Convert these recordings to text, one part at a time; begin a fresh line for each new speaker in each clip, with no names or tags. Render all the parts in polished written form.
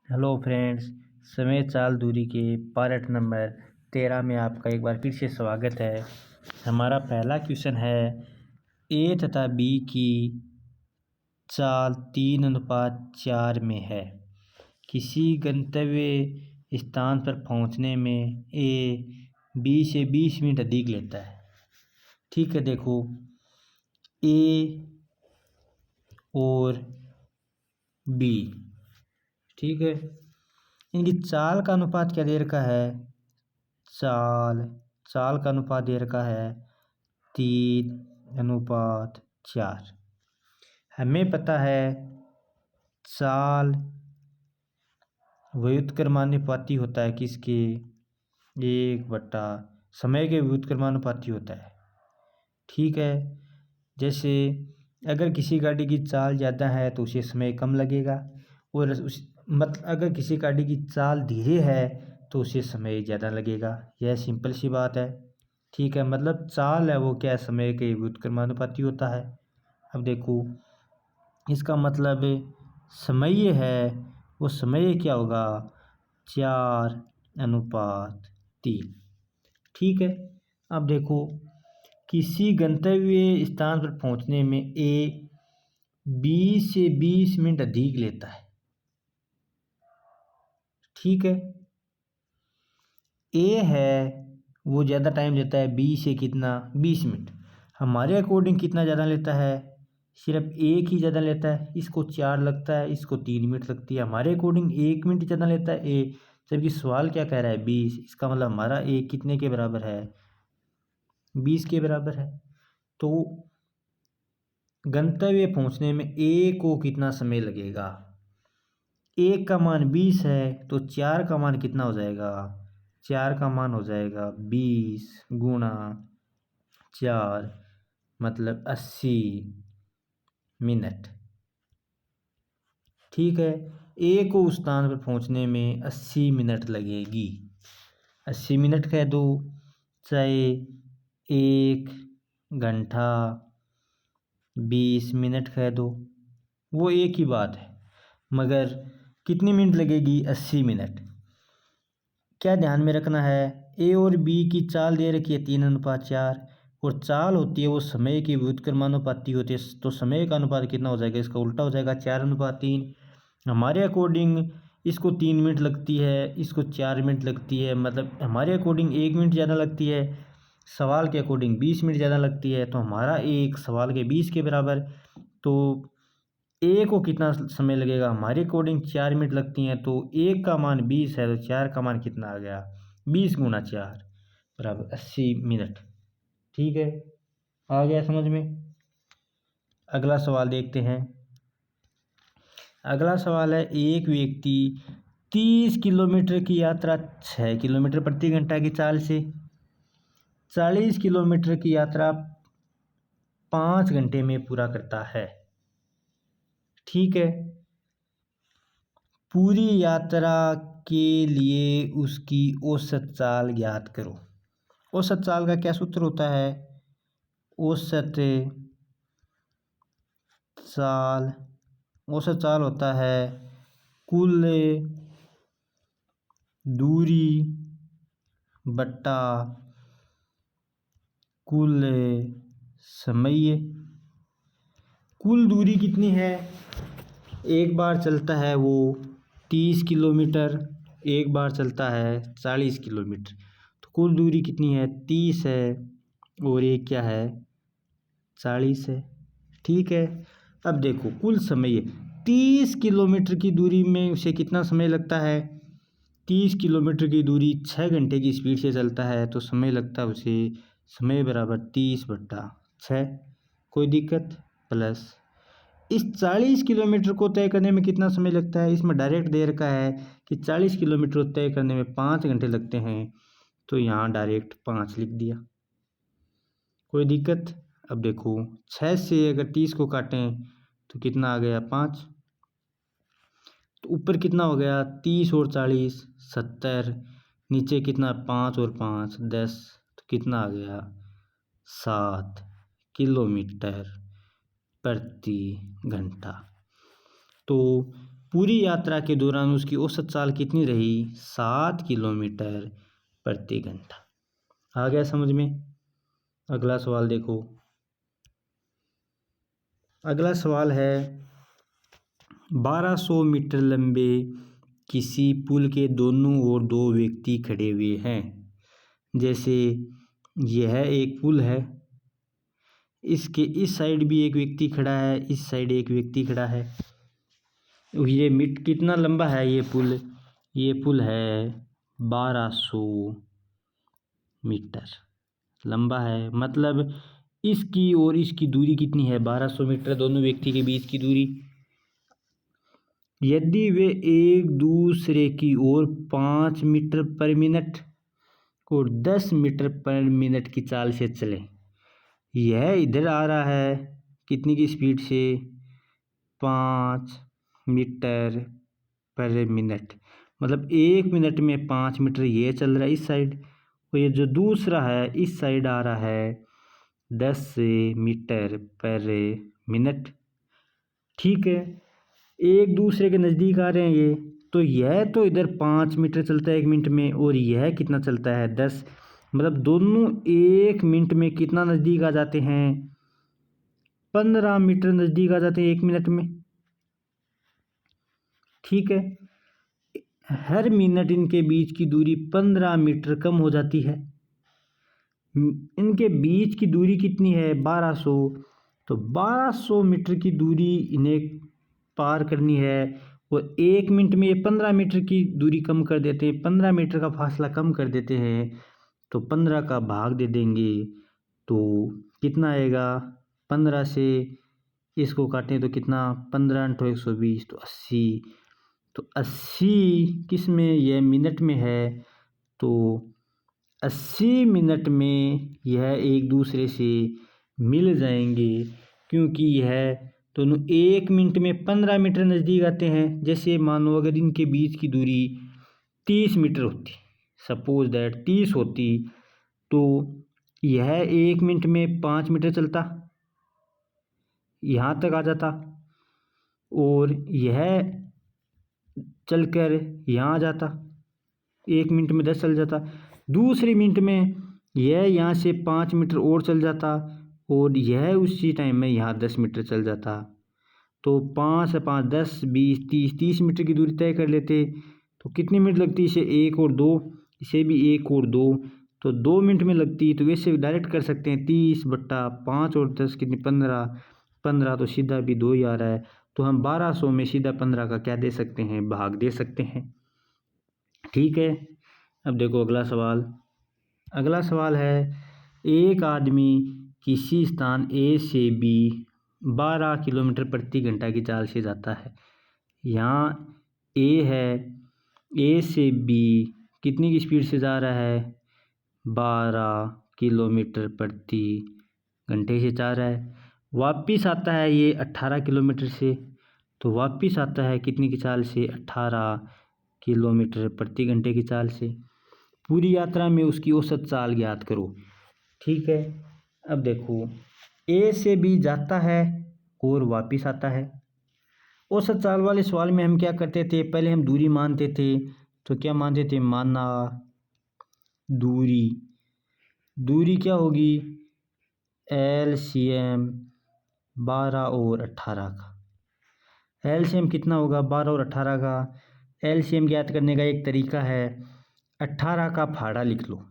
Hello friends, समय चाल दूरी के पार्ट नंबर 13 में आपका एक बार फिर से स्वागत है। हमारा पहला क्वेश्चन है, ए तथा बी की चाल 3:4 में है। किसी गंतव्य स्थान पर पहुंचने में ए बी से 20 मिनट अधिक लेता है। ठीक है, देखो ए और बी, ठीक है, इनकी चाल का अनुपात क्या दे रखा है? चाल का अनुपात दे रखा है 3:4। हमें पता है चाल व्युत्क्रमानुपाती होता है किसके? 1 समय के व्युत्क्रमानुपाती होता है। ठीक है, जैसे अगर किसी गाड़ी की चाल ज़्यादा है तो उसे समय कम लगेगा, और अगर किसी गाड़ी की चाल धीरे है तो उसे समय ज़्यादा लगेगा। यह सिंपल सी बात है। ठीक है, मतलब चाल है वो क्या है? समय के व्युत्क्रमानुपाती होता है। अब देखो, इसका मतलब समय है वो समय क्या होगा? 4:3। ठीक है, अब देखो, किसी गंतव्य स्थान पर पहुंचने में ए 20 से 20 मिनट अधिक लेता है। ठीक है, ए है वो ज़्यादा टाइम लेता है, बी से कितना? 20 मिनट। हमारे अकॉर्डिंग कितना ज़्यादा लेता है? सिर्फ एक ही ज़्यादा लेता है। इसको 4 लगता है, इसको 3 मिनट लगती है। हमारे अकॉर्डिंग 1 मिनट ज़्यादा लेता है ए, जबकि सवाल क्या कह रहा है? 20। इसका मतलब हमारा ए कितने के बराबर है? 20 के बराबर है। तो गंतव्य पहुंचने में ए को कितना समय लगेगा? एक का मान 20 है तो 4 का मान कितना हो जाएगा? 4 का मान हो जाएगा 20 गुणा 4, मतलब 80 मिनट। ठीक है, ए को उस स्थान पर पहुंचने में 80 मिनट लगेगी। 80 मिनट कह दो, चाहे 1 घंटा 20 मिनट कह दो, वो एक ही बात है। मगर कितनी मिनट लगेगी? 80 मिनट। क्या ध्यान में रखना है? ए और बी की चाल दे रखी है 3:4, और चाल होती है वो समय की व्युत्क्रमानुपाती होती है। तो समय का अनुपात कितना हो जाएगा? इसका उल्टा हो जाएगा, 4:3। हमारे अकॉर्डिंग इसको 3 मिनट लगती है, इसको 4 मिनट लगती है। मतलब हमारे अकॉर्डिंग 1 मिनट ज़्यादा लगती है, सवाल के अकॉर्डिंग 20 मिनट ज़्यादा लगती है। तो हमारा एक सवाल के 20 के बराबर। तो ए को कितना समय लगेगा? हमारे अकॉर्डिंग 4 मिनट लगती हैं। तो एक का मान 20 है तो 4 का मान कितना आ गया? 20 गुणा 4 बराबर 80 मिनट। ठीक है, आ गया समझ में? अगला सवाल देखते हैं। अगला सवाल है, एक व्यक्ति 30 किलोमीटर की यात्रा 6 किलोमीटर प्रति घंटा की चाल से 40 किलोमीटर की यात्रा 5 घंटे में पूरा करता है। ठीक है, पूरी यात्रा के लिए उसकी औसत चाल ज्ञात करो। औसत चाल का क्या सूत्र होता है? औसत चाल औसत चाल होता है कुल दूरी बट्टा कुल समय। कुल दूरी कितनी है? एक बार चलता है वो 30 किलोमीटर, एक बार चलता है 40 किलोमीटर। तो कुल दूरी कितनी है? 30 है, और एक क्या है? 40 है। ठीक है, अब देखो कुल समय 30 किलोमीटर की दूरी में उसे कितना समय लगता है? 30 किलोमीटर की दूरी 6 घंटे की स्पीड से चलता है, तो समय लगता है उसे, समय बराबर 30/6। कोई दिक्कत? प्लस इस 40 किलोमीटर को तय करने में कितना समय लगता है? इसमें डायरेक्ट दे रखा है कि 40 किलोमीटर तय करने में 5 घंटे लगते हैं, तो यहाँ डायरेक्ट 5 लिख दिया। कोई दिक्कत? अब देखो, 6 से अगर 30 को काटें तो कितना आ गया? 5। तो ऊपर कितना हो गया? 30 और 40 70, नीचे कितना? 5 और 5 10, तो कितना आ गया? 7 किलोमीटर प्रति घंटा। तो पूरी यात्रा के दौरान उसकी औसत चाल कितनी रही? 7 किलोमीटर प्रति घंटा। आ गया समझ में? अगला सवाल देखो। अगला सवाल है 1200 मीटर लंबे किसी पुल के दोनों ओर दो व्यक्ति खड़े हुए हैं। जैसे यह एक पुल है, इसके इस साइड भी एक व्यक्ति खड़ा है, इस साइड एक व्यक्ति खड़ा है। ये कितना लंबा है ये पुल? ये पुल है 1200 मीटर लंबा है। मतलब इसकी और इसकी दूरी कितनी है? 1200 मीटर, दोनों व्यक्ति के बीच की दूरी। यदि वे एक दूसरे की ओर 5 मीटर पर मिनट और 10 मीटर पर मिनट की चाल से चले, यह इधर आ रहा है कितनी की स्पीड से? 5 मीटर पर मिनट। मतलब 1 मिनट में 5 मीटर ये चल रहा है इस साइड, और ये जो दूसरा है इस साइड आ रहा है 10 मीटर पर मिनट। ठीक है, एक दूसरे के नज़दीक आ रहे हैं ये, तो यह तो इधर 5 मीटर चलता है 1 मिनट में, और यह कितना चलता है? 10। मतलब दोनों 1 मिनट में कितना नज़दीक आ जाते हैं? 15 मीटर नज़दीक आ जाते हैं 1 मिनट में। ठीक है, हर मिनट इनके बीच की दूरी 15 मीटर कम हो जाती है। इनके बीच की दूरी कितनी है? 1200। तो 1200 मीटर की दूरी इन्हें पार करनी है, और 1 मिनट में ये 15 मीटर की दूरी कम कर देते हैं, 15 मीटर का फासला कम कर देते हैं। तो 15 का भाग दे देंगे तो कितना आएगा? 15 से इसको काटें तो कितना? 15 × 120 तो 80। तो 80 किस में? यह मिनट में है। तो 80 मिनट में यह एक दूसरे से मिल जाएंगे, क्योंकि यह दोनों 1 मिनट में 15 मीटर नज़दीक आते हैं। जैसे मानो अगर इनके बीच की दूरी 30 मीटर होती, सपोज दैट 30 होती, तो यह 1 मिनट में 5 मीटर चलता, यहाँ तक आ जाता, और यह चलकर यहाँ आ जाता, 1 मिनट में 10 चल जाता। दूसरी मिनट में यह यहाँ से 5 मीटर और चल जाता, और यह उसी टाइम में यहाँ 10 मीटर चल जाता। तो 5 से 5 10 20 30 मीटर की दूरी तय कर लेते। तो कितनी मिनट लगती? इसे 1 और 2, इसे भी 1 और 2, तो 2 मिनट में लगती। तो वैसे डायरेक्ट कर सकते हैं 30/5 और 10 कितनी? 15। तो सीधा भी 2 ही आ रहा है। तो हम 1200 में सीधा 15 का क्या दे सकते हैं? भाग दे सकते हैं। ठीक है, अब देखो अगला सवाल। अगला सवाल है एक आदमी किसी स्थान ए से बी 12 किलोमीटर प्रति घंटा की चाल से जाता है। यहाँ ए है, ए से बी कितनी की स्पीड से जा रहा है? 12 किलोमीटर प्रति घंटे से जा रहा है। वापिस आता है ये 18 किलोमीटर से, तो वापिस आता है कितनी की चाल से? 18 किलोमीटर प्रति घंटे की चाल से। पूरी यात्रा में उसकी औसत चाल ज्ञात करो। ठीक है, अब देखो ए से बी जाता है और वापिस आता है। औसत चाल वाले सवाल में हम क्या करते थे? पहले हम दूरी मानते थे। तो क्या मानते थे? माना दूरी क्या होगी? LCM 12 और 18 का। LCM कितना होगा? 12 और 18 का। LCM ज्ञात करने का एक तरीका है, 18 का फाड़ा लिख लो,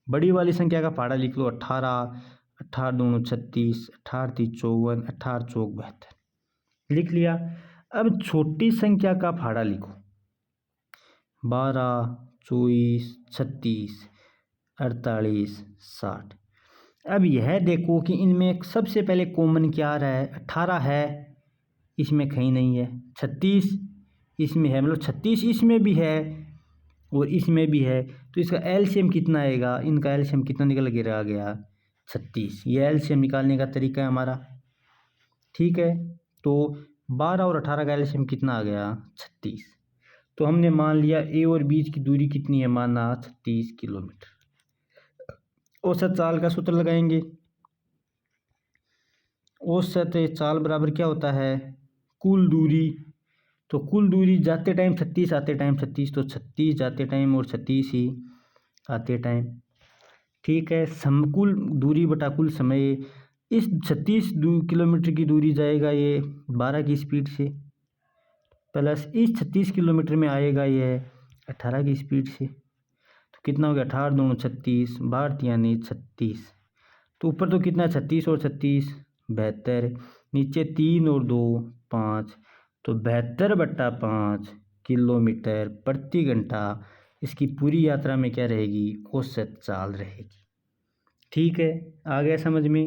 बड़ी वाली संख्या का फाड़ा लिख लो। 18 18 दूनी 36, 18 3 54, 18 चौक 72 लिख लिया। अब छोटी संख्या का फाड़ा लिखो, 12 24 36 48 60। अब यह देखो कि इनमें सबसे पहले कॉमन क्या आ रहा है? 18 है, इसमें कहीं नहीं है। 36 इसमें है, मतलब 36 इसमें भी है और इसमें भी है। तो इसका एलसीएम कितना आएगा? इनका एलसीएम कितना निकल के आ गया? 36। ये एलसीएम निकालने का तरीका है हमारा। ठीक है, तो 12 और 18 का एलसीएम कितना आ गया? 36। तो हमने मान लिया ए और बीच की दूरी कितनी है? माना 36 किलोमीटर। औसत चाल का सूत्र लगाएंगे। औसत चाल बराबर क्या होता है? कुल दूरी तो कुल दूरी जाते टाइम 36 आते टाइम 36, तो 36 जाते टाइम और 36 ही आते टाइम। ठीक है, समकुल दूरी बटा कुल समय, इस 36 किलोमीटर की दूरी जाएगा ये 12 की स्पीड से, प्लस इस 36 किलोमीटर में आएगा ये 18 की स्पीड से। तो कितना हो गया, 18 दूनी 36, 12 यानी 36। तो ऊपर तो कितना 36 और 36 72, नीचे 3 और 2 5, तो 72/5 किलोमीटर प्रति घंटा इसकी पूरी यात्रा में क्या रहेगी, औसत चाल रहेगी। ठीक है, आ गया समझ में।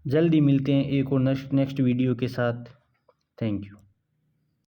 जल्दी मिलते हैं एक और नेक्स्ट वीडियो के साथ। Thank you.